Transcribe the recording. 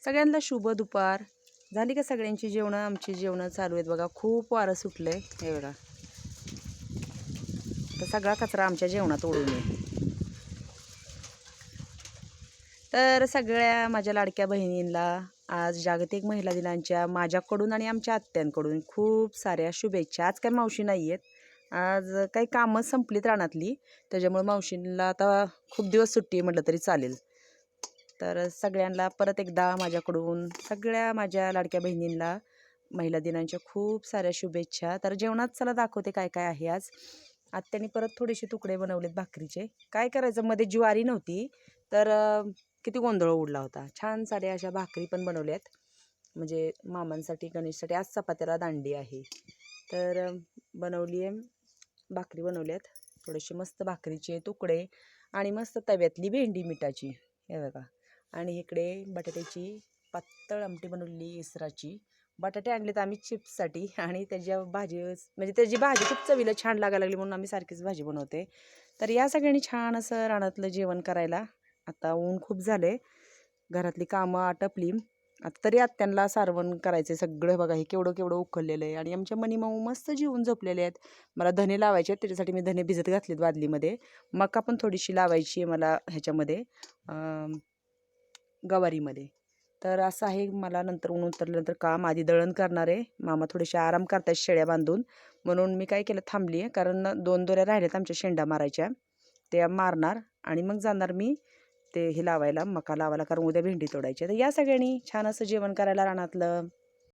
सगळ्यांना शुभ दुपार. झाली का सगळ्यांची जेवणं? आमची जेवणं चालू आहेत बघा. खूप वारं सुटलंय हे बघा. तर सगळा कचरा आमच्या जेवणात ओढून आहे. तर सगळ्या माझ्या लाडक्या बहिणींना आज जागतिक महिला दिनाच्या माझ्याकडून आणि आमच्या आत्यांकडून खूप साऱ्या शुभेच्छा. आज काय मावशी नाही आहेत, आज काही कामं संपलीत रानातली, त्याच्यामुळे मावशींना आता खूप दिवस सुट्टी म्हटलं तरी चालेल. तर सगळ्यांना परत एकदा माझ्याकडून सगळ्या माझ्या लाडक्या बहिणींना महिला दिनाच्या खूप साऱ्या शुभेच्छा. तर जेवणात चला दाखवते काय काय आहे आज. आत्याने परत थोडेसे तुकडे बनवलेत भाकरीचे. काय करायचं, मध्ये ज्वारी नव्हती तर किती गोंधळ उडला होता. छान साड्या अशा भाकरी पण बनवल्यात, म्हणजे मामांसाठी गणेशसाठी. आज चपात्याला दांडी आहे तर बनवली आहे, भाकरी बनवल्यात थोडेसे मस्त भाकरीचे तुकडे आणि मस्त तव्यातली भेंडी मिठाची हे बघा. आणि इकडे बटाट्याची पातळ आमटी बनवलेली इसराची. बटाटे आणलेत आम्ही चिप्ससाठी आणि त्याच्या भाजी, म्हणजे त्याची भाजी खूप चवीला छान लागायला लागली म्हणून आम्ही सारखीच भाजी बनवते. तर या सगळ्यांनी छान असं रानातलं जेवण करायला. आता ऊन खूप झाले, घरातली कामं आटपली. आता तरी आत्यांना सारवण करायचं सगळं बघा. हे केवढं केवढं उकळलेलं आहे आणि आमच्या मनीमाऊ मस्त जेवून झोपलेले आहेत. मला धने लावायचे आहेत, त्याच्यासाठी मी धने भिजत घातलेत बादलीमध्ये. मका पण थोडीशी लावायची आहे मला ह्याच्यामध्ये गवारीमध्ये. तर असं आहे, मला नंतर ऊन उतरल्यानंतर काम. आधी दळण करणार आहे, मामा थोडेसे आराम करतायत शेळ्या बांधून, म्हणून मी काय केलं थांबली आहे. कारण 2 दोऱ्या राहिल्यात आमच्या शेंडा मारायच्या, त्या मारणार आणि मग जाणार मी ते हे लावायला, मका लावायला, कारण उद्या भेंडी तोडायची. तर या सगळ्यांनी छान असं जेवण करायला रानातलं.